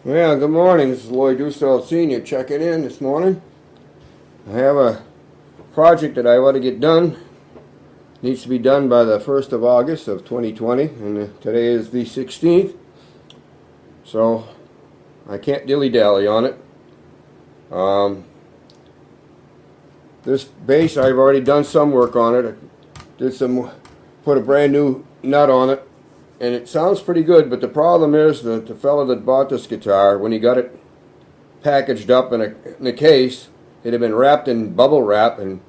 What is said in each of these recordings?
Well, good morning. This is Lloyd Dusell Sr. checking in this morning. I have a project that I want to get done. Needs to be done by the 1st of August of 2020, and today is the 16th. So I can't dilly-dally on it. This bass, I've already done some work on it. I put a brand new nut on it, and it sounds pretty good, but the problem is that the fellow that bought this guitar, when he got it packaged up in a case, it had been wrapped in bubble wrap, and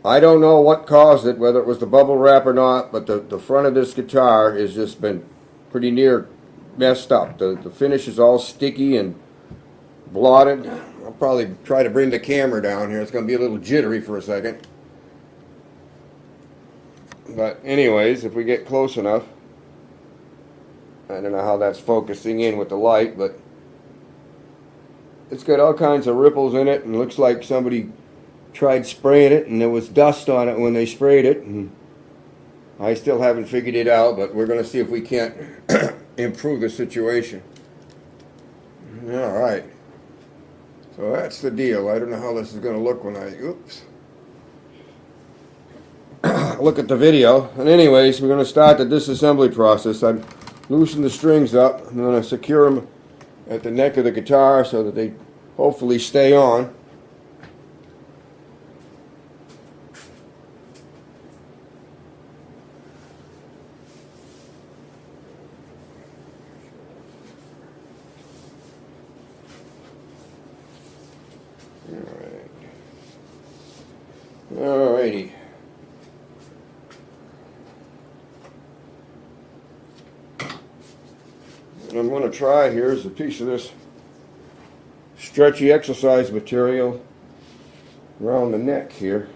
I don't know what caused it, whether it was the bubble wrap or not, but the front of this guitar has just been pretty near messed up. The finish is all sticky and blotted. I'll probably try to bring the camera down here. It's going to be a little jittery for a second. But anyways, if we get close enough, I don't know how that's focusing in with the light, but it's got all kinds of ripples in it, and looks like somebody tried spraying it and there was dust on it when they sprayed it, and I still haven't figured it out, but we're going to see if we can't improve the situation. Alright, so that's the deal. I don't know how this is going to look when look at the video. And anyways, we're going to start the disassembly process. I've loosened the strings up. I'm going to secure them at the neck of the guitar so that they hopefully stay on. Alrighty. What I'm going to try here is a piece of this stretchy exercise material around the neck here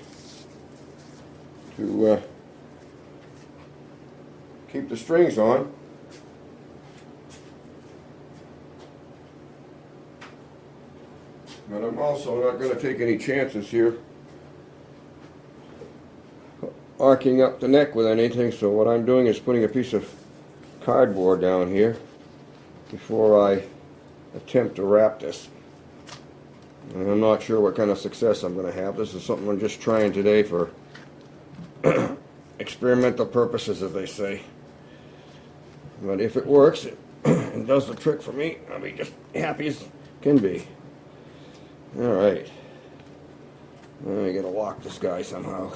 to keep the strings on. But I'm also not going to take any chances here arcing up the neck with anything, so what I'm doing is putting a piece of cardboard down here before I attempt to wrap this. And I'm not sure what kind of success I'm going to have. This is something I'm just trying today for experimental purposes, as they say. But if it works, it does the trick for me, I'll be just happy as can be. Alright. I'm going to lock this guy somehow.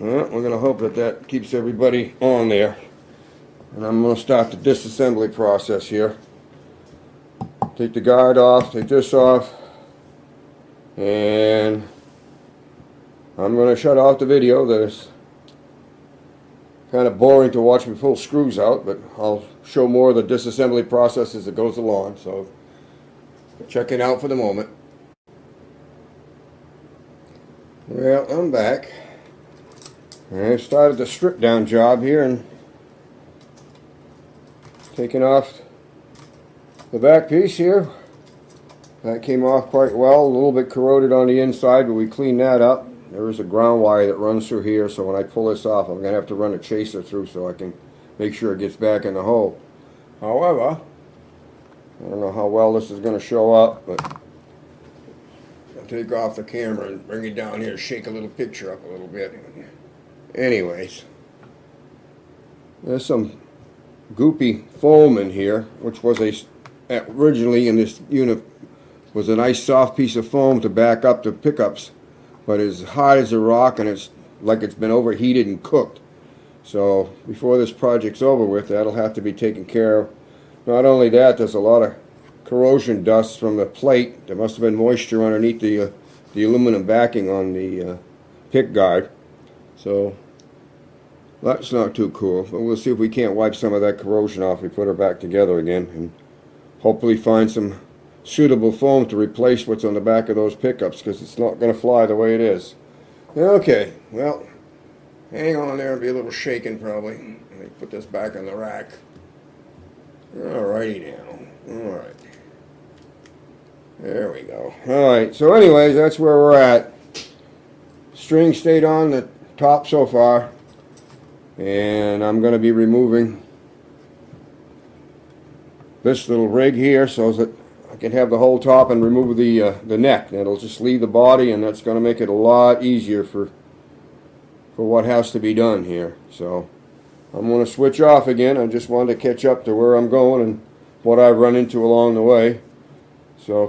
Well, we're going to hope that that keeps everybody on there. And I'm going to start the disassembly process here. Take the guard off, take this off, and I'm going to shut off the video. That's kind of boring to watch me pull screws out, but I'll show more of the disassembly process as it goes along. So, checking out for the moment. Well, I'm back. I started the strip down job here and taking off the back piece here. That came off quite well, a little bit corroded on the inside, but we cleaned that up. There is a ground wire that runs through here, so when I pull this off, I'm going to have to run a chaser through so I can make sure it gets back in the hole. However, I don't know how well this is going to show up, but I'll take off the camera and bring it down here, shake a little picture up a little bit. Anyways, there's some goopy foam in here, which was originally in this unit was a nice soft piece of foam to back up the pickups, but it's hard as a rock, and it's like it's been overheated and cooked. So before this project's over with, that'll have to be taken care of. Not only that, there's a lot of corrosion dust from the plate. There must have been moisture underneath the aluminum backing on the pick guard. So that's not too cool, but we'll see if we can't wipe some of that corrosion off. We put her back together again and hopefully find some suitable foam to replace what's on the back of those pickups, because it's not going to fly the way it is. Okay, well, hang on there and be a little shaken probably. Let me put this back on the rack. Alrighty now. Alright. There we go. Alright, so anyways, that's where we're at. string stayed on the top so far, and I'm going to be removing this little rig here so that I can have the whole top and remove the neck. It'll just leave the body, and that's going to make it a lot easier for what has to be done here. So I'm going to switch off again. I just wanted to catch up to where I'm going and what I've run into along the way. So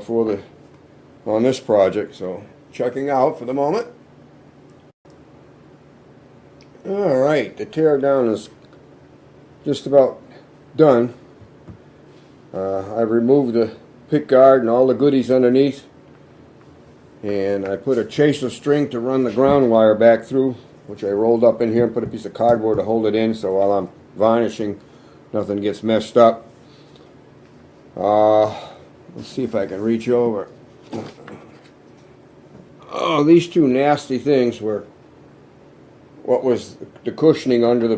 on this project, so checking out for the moment. Alright, the tear down is just about done. I've removed the pick guard and all the goodies underneath, and I put a chaser string to run the ground wire back through, which I rolled up in here and put a piece of cardboard to hold it in, so while I'm varnishing nothing gets messed up. Let's see if I can reach over. Oh, these two nasty things were what was the cushioning under the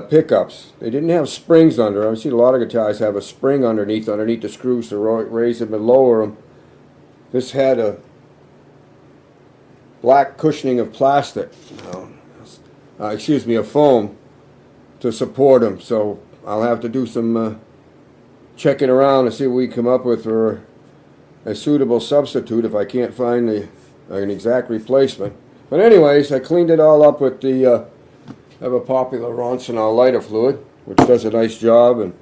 pickups. They didn't have springs under. I've seen a lot of guitars have a spring underneath the screws to raise them and lower them. This had a black cushioning of plastic, of foam to support them. So I'll have to do some checking around to see what we come up with for a suitable substitute if I can't find an exact replacement. But anyways, I cleaned it all up with the ever popular Roncinol lighter fluid, which does a nice job, and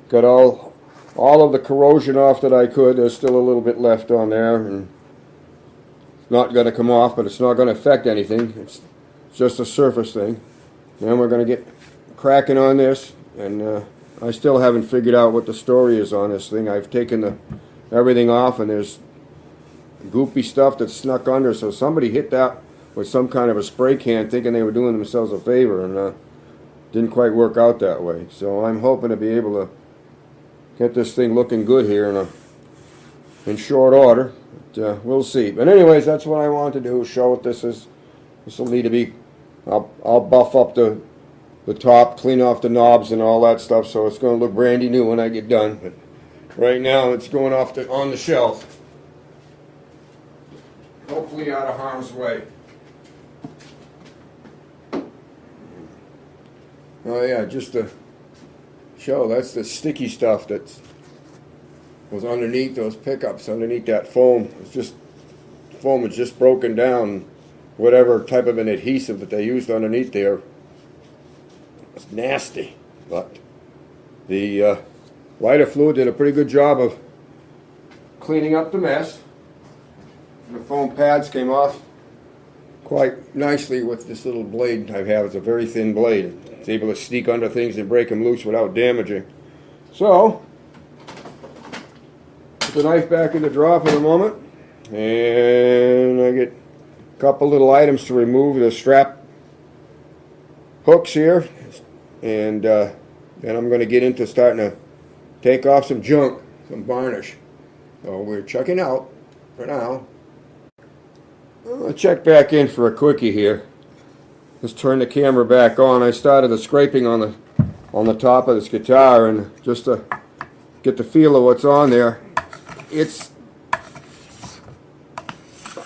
got all of the corrosion off that I could. There's still a little bit left on there, and it's not going to come off, but it's not going to affect anything. It's just a surface thing. Then we're going to get cracking on this, and I still haven't figured out what the story is on this thing. I've taken everything off, and there's goopy stuff that's snuck under, so somebody hit that with some kind of a spray can thinking they were doing themselves a favor, and didn't quite work out that way. So I'm hoping to be able to get this thing looking good here in short order. But, we'll see. But anyways, that's what I want to do, show what this is. This will need to be, I'll buff up the top, clean off the knobs and all that stuff, so it's going to look brandy new when I get done. But right now it's going off on the shelf. Hopefully out of harm's way. Oh yeah, just to show, that's the sticky stuff that was underneath those pickups, underneath that foam. Foam is just broken down. Whatever type of an adhesive that they used underneath there, it's nasty. But the lighter fluid did a pretty good job of cleaning up the mess. The foam pads came off quite nicely with this little blade I have. It's a very thin blade. It's able to sneak under things and break them loose without damaging. So, put the knife back in the drawer for the moment, and I get a couple little items to remove the strap hooks here, and then I'm going to get into starting to take off some junk, some varnish. So we're checking out for now. I'll check back in for a quickie here. Just turn the camera back on. I started the scraping on the top of this guitar, and just to get the feel of what's on there, it's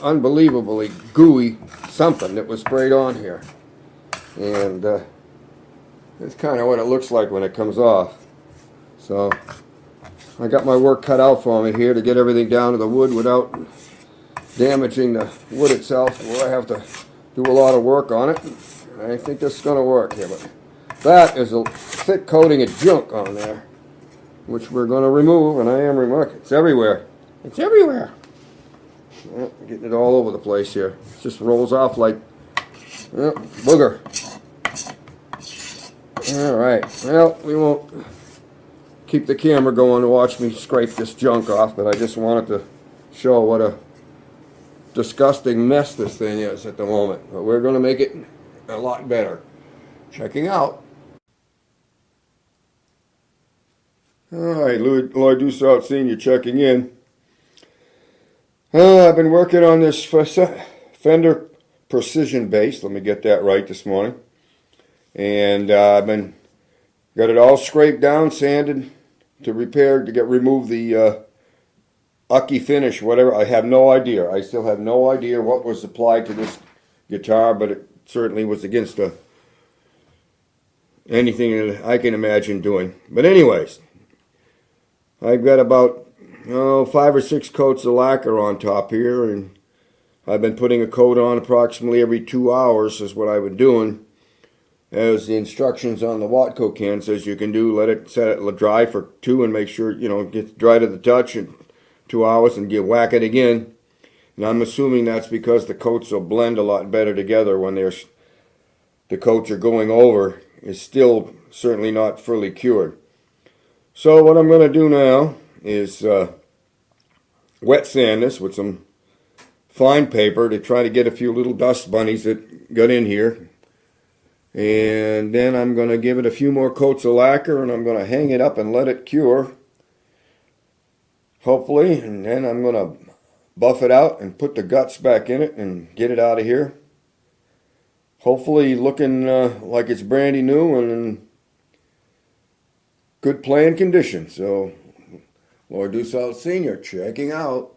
unbelievably gooey something that was sprayed on here, and it's kind of what it looks like when it comes off. So I got my work cut out for me here to get everything down to the wood without damaging the wood itself, where I have to do a lot of work on it. I think this is going to work here, but that is a thick coating of junk on there, which we're going to remove, and I am removing. It's everywhere. It's everywhere. Well, getting it all over the place here. It just rolls off like booger. Alright, well, we won't keep the camera going to watch me scrape this junk off, but I just wanted to show what a disgusting mess this thing is at the moment. But we're going to make it a lot better. Checking out. Alright, Lloyd Dussault Sr. checking in. I've been working on this Fender Precision Bass. Let me get that right this morning. And I've got it all scraped down, sanded to remove the Refinish, whatever. I have no idea. I still have no idea what was applied to this guitar, but it certainly was against anything that I can imagine doing. But anyways, I've got about 5 or 6 coats of lacquer on top here, and I've been putting a coat on approximately every 2 hours is what I've been doing. As the instructions on the Watco can says you can do, let it dry for 2 and make sure, it gets dry to the touch in 2 hours and whack it again. And I'm assuming that's because the coats will blend a lot better together when the coats are going over. Is still certainly not fully cured. So what I'm going to do now is wet sand this with some fine paper to try to get a few little dust bunnies that got in here. And then I'm going to give it a few more coats of lacquer, and I'm going to hang it up and let it cure, hopefully. And then I'm going to buff it out and put the guts back in it and get it out of here. Hopefully looking like it's brandy new and in good playing condition. So, Lord Dussault Sr. checking out.